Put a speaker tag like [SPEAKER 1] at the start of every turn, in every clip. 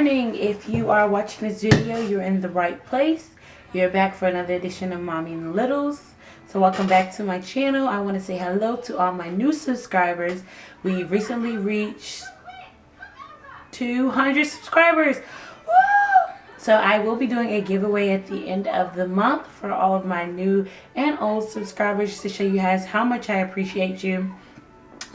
[SPEAKER 1] morning. If you are watching this video, you're in the right place. You're back for another edition of Mommy and the Littles. So welcome back to my channel. I want to say hello to all my new subscribers. We recently reached 200 subscribers. Woo! So I will be doing a giveaway at the end of the month for all of my new and old subscribers to show you guys how much I appreciate you.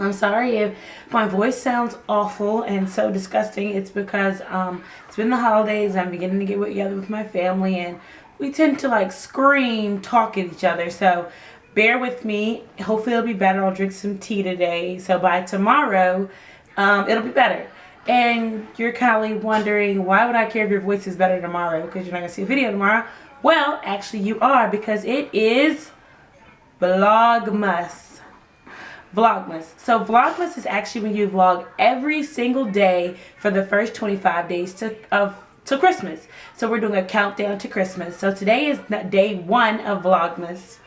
[SPEAKER 1] I'm sorry if my voice sounds awful and so disgusting. It's because it's been the holidays. I'm beginning to get together with my family and we tend to like scream, talk at each other. So bear with me. Hopefully it'll be better. I'll drink some tea today. So by tomorrow, it'll be better. And you're kind of wondering, why would I care if your voice is better tomorrow? Because you're not going to see a video tomorrow. Well, actually you are, because it is VLOGMAS. Vlogmas. So Vlogmas is actually when you vlog every single day for the first 25 days to Christmas. So we're doing a countdown to Christmas. So today is day 1 of Vlogmas.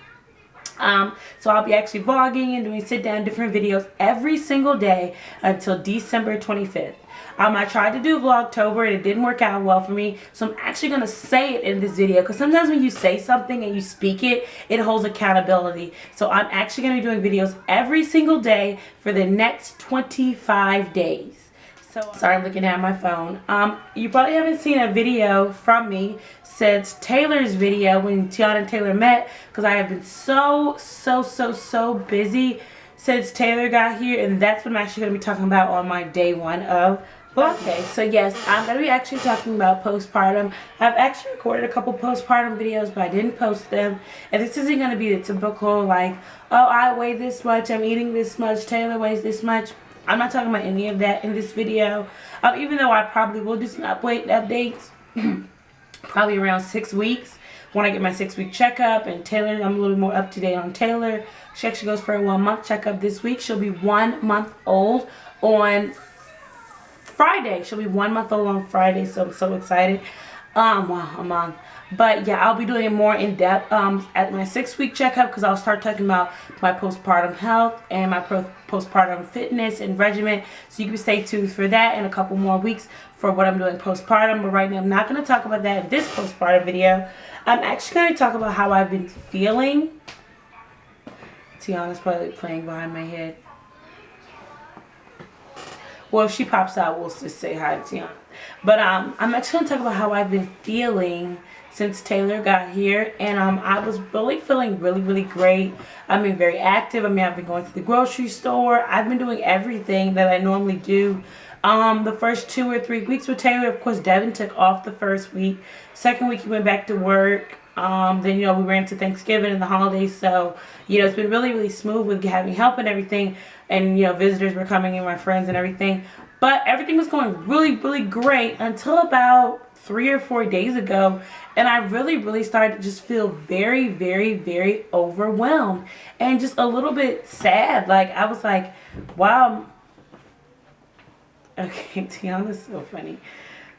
[SPEAKER 1] So I'll be actually vlogging and doing sit down different videos every single day until December 25th. I tried to do Vlogtober and it didn't work out well for me, so I'm actually going to say it in this video, because sometimes when you say something and you speak it, it holds accountability. So I'm actually going to be doing videos every single day for the next 25 days. So sorry, I'm looking at my phone. You probably haven't seen a video from me since Taylor's video when Tiana and Taylor met, because I have been so busy since Taylor got here, and that's what I'm actually going to be talking about on my day 1 of Vlogmas. So yes, I'm going to be actually talking about postpartum. I've actually recorded a couple postpartum videos, but I didn't post them. And this isn't going to be the typical like, oh, I weigh this much, I'm eating this much, Taylor weighs this much. I'm not talking about any of that in this video. Even though I probably will do some weight updates, probably around 6 weeks when I get my 6-week checkup. And Taylor, I'm a little more up to date on Taylor. She actually goes for a 1-month checkup this week. She'll be 1 month old on Friday. She'll be 1 month old on Friday, so I'm so excited. Wow, a month. But yeah, I'll be doing it more in depth at my 6-week checkup, because I'll start talking about my postpartum health and my postpartum fitness and regimen. So you can stay tuned for that in a couple more weeks for what I'm doing postpartum. But right now, I'm not going to talk about that in this postpartum video. I'm actually going to talk about how I've been feeling. Tiana's probably playing behind my head. Well, if she pops out, we'll just say hi to Tiana. But I'm actually going to talk about how I've been feeling since Taylor got here. And I was really feeling really great. I've been very active. I've been going to the grocery store. I've been doing everything that I normally do. The first 2 or 3 weeks with Taylor, of course, Devin took off the first week. Second week, he went back to work. Then, we ran to Thanksgiving and the holidays. So, it's been really smooth with having help and everything. And, visitors were coming in, my friends and everything. But everything was going really great until about 3 or 4 days ago. And I really started to just feel very overwhelmed. And just a little bit sad. Like, I was like, wow. Okay, Tiana's so funny.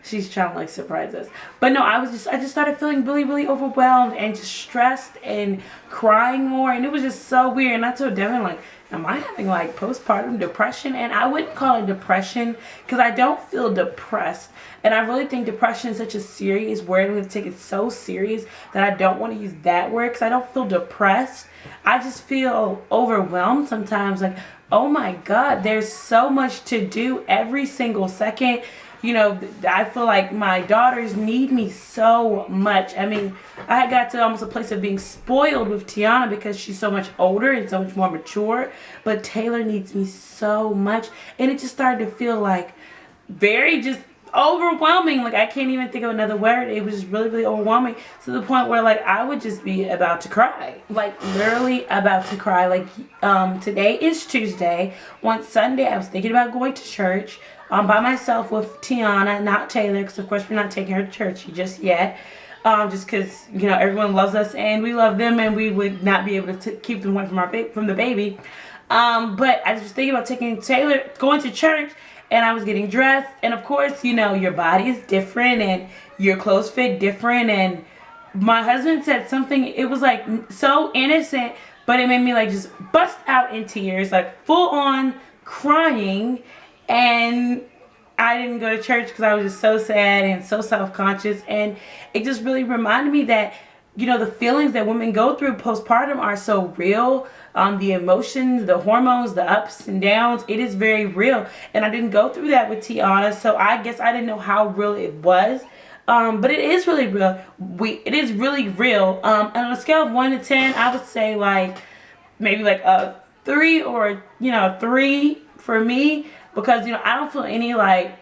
[SPEAKER 1] She's trying to like surprise us. But no, I just started feeling really overwhelmed and just stressed and crying more. And it was just so weird. And I told Devin, like, am I having like postpartum depression? And I wouldn't call it depression, because I don't feel depressed. And I really think depression is such a serious word. I'm going to take it so serious that I don't want to use that word, because I don't feel depressed. I just feel overwhelmed sometimes. Like, oh my God, there's so much to do every single second. I feel like my daughters need me so much. I got to almost a place of being spoiled with Tiana because she's so much older and so much more mature. But Taylor needs me so much. And it just started to feel like very just overwhelming. Like, I can't even think of another word. It was just really overwhelming, to the point where like I would just be about to cry. Like, literally about to cry. Like, today is Tuesday. On Sunday, I was thinking about going to church. By myself with Tiana, not Taylor, because of course we're not taking her to church just yet. Just because, everyone loves us and we love them, and we would not be able to keep them away from the baby. But I was thinking about taking Taylor, going to church, and I was getting dressed. And of course, your body is different and your clothes fit different. And my husband said something, it was like so innocent, but it made me like just bust out in tears, like full on crying. And I didn't go to church because I was just so sad and so self-conscious, and it just really reminded me that, you know, the feelings that women go through postpartum are so real. The emotions, the hormones, the ups and downs, it is very real. And I didn't go through that with Tiana, so I guess I didn't know how real it was. But it is really real. It is really real. And on a scale of 1 to 10, I would say like maybe like a 3 or, you know, 3 for me, because, you know, I don't feel any like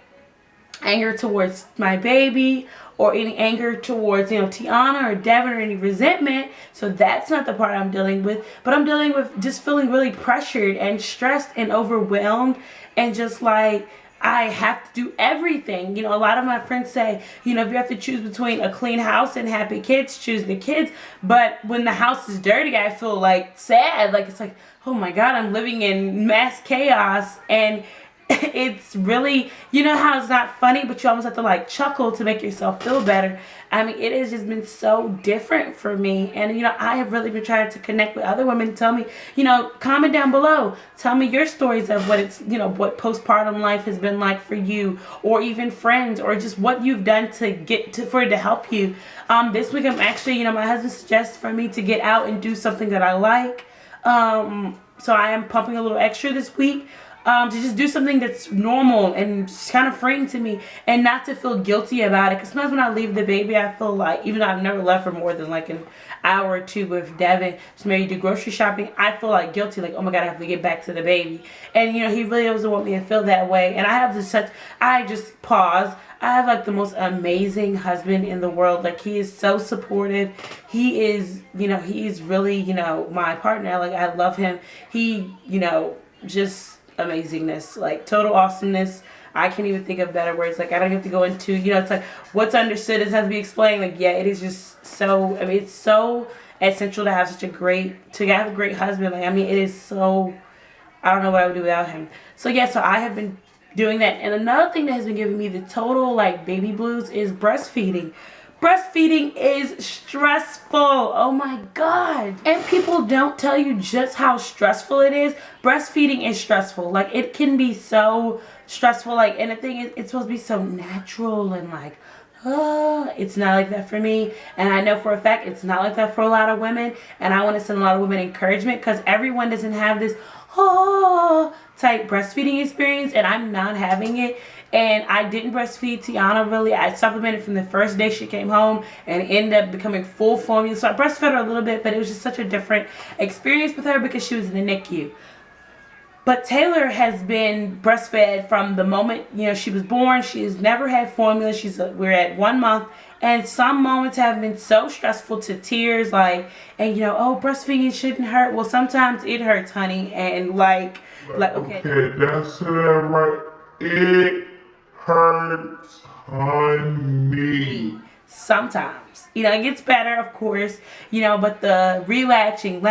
[SPEAKER 1] anger towards my baby or any anger towards, you know, Tiana or Devin or any resentment. So that's not the part I'm dealing with. But I'm dealing with just feeling really pressured and stressed and overwhelmed, and just like I have to do everything. You know, a lot of my friends say, you know, if you have to choose between a clean house and happy kids, choose the kids. But when the house is dirty, I feel like sad. Like, it's like, oh my God, I'm living in mass chaos. And it's really, you know how it's not funny, but you almost have to like chuckle to make yourself feel better. I mean, it has just been so different for me. And, you know, I have really been trying to connect with other women. Tell me, you know, comment down below. Tell me your stories of what it's, you know, what postpartum life has been like for you, or even friends, or just what you've done to get to, for it to help you. This week I'm actually, you know, my husband suggests for me to get out and do something that I like. So I am pumping a little extra this week. To just do something that's normal and just kind of freeing to me, and not to feel guilty about it. Because sometimes when I leave the baby, I feel like, even though I've never left for more than like an hour or two with Devin, just maybe do grocery shopping, I feel like guilty, like, oh my God, I have to get back to the baby. And, you know, he really doesn't want me to feel that way. And I have this I just pause. I have like the most amazing husband in the world. Like, he is so supportive. He is, you know, he is really, you know, my partner. Like, I love him. He, you know, just amazingness, like total awesomeness. I can't even think of better words. Like, I don't have to go into, you know, it's like what's understood doesn't have to be explained. Like, yeah, it is just so, I mean, it's so essential to have such a great, to have a great husband. Like, I mean, it is so, I don't know what I would do without him. So yeah, so I have been doing that. And another thing that has been giving me the total like baby blues is breastfeeding. Breastfeeding is stressful. Oh my God. And people don't tell you just how stressful it is. Breastfeeding is stressful. Like, it can be so stressful. Like, and the thing is, it's supposed to be so natural and like, oh, it's not like that for me. And I know for a fact it's not like that for a lot of women. And I want to send a lot of women encouragement, because everyone doesn't have this type breastfeeding experience, and I'm not having it. And I didn't breastfeed Tiana really. I supplemented from the first day she came home and ended up becoming full formula. So I breastfed her a little bit, but it was just such a different experience with her because she was in the NICU. But Taylor has been breastfed from the moment, you know, she was born. She has never had formula. We're at 1 month, and some moments have been so stressful to tears, like, and you know, oh, breastfeeding shouldn't hurt. Well, sometimes it hurts, honey, and like okay,
[SPEAKER 2] that's it, right? It hurts, honey.
[SPEAKER 1] Sometimes, you know, it gets better, of course, you know, but the relatching,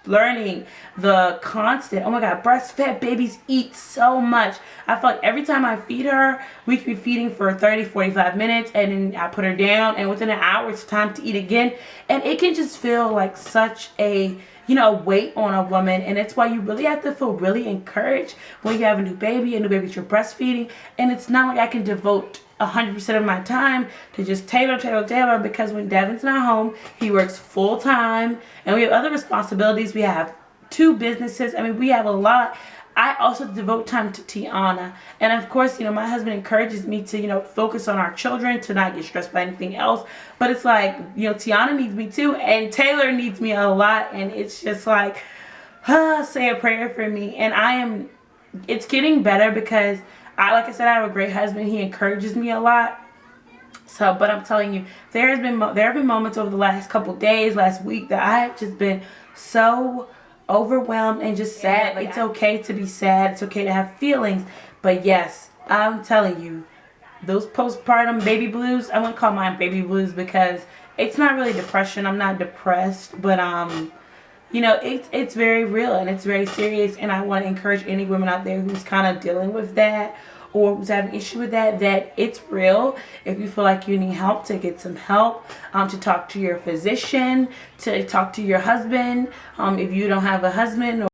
[SPEAKER 1] learning, the constant, oh my God, breastfed babies eat so much. I feel like every time I feed her, we could be feeding for 30-45 minutes, and then I put her down, and within an hour it's time to eat again. And it can just feel like such a, you know, weight on a woman. And it's why you really have to feel really encouraged when you have a new baby that you're breastfeeding. And it's not like I can devote 100% of my time to just Taylor, because when Devin's not home, he works full time, and we have other responsibilities. We have 2 businesses. I mean, we have a lot. I also devote time to Tiana. And of course, you know, my husband encourages me to, you know, focus on our children, to not get stressed by anything else. But it's like, you know, Tiana needs me too, and Taylor needs me a lot. And it's just like, say a prayer for me. And it's getting better because like I said, I have a great husband. He encourages me a lot. So, but I'm telling you, there have been moments over the last couple days, last week, that I have just been so overwhelmed and just sad. Like, it's okay to be sad. It's okay to have feelings. But yes, I'm telling you, those postpartum baby blues, I wouldn't call mine baby blues because it's not really depression. I'm not depressed, but you know, it's very real and it's very serious. And I want to encourage any women out there who's kind of dealing with that, or who's having an issue with that it's real. If you feel like you need help, to get some help, to talk to your physician, to talk to your husband, if you don't have a husband,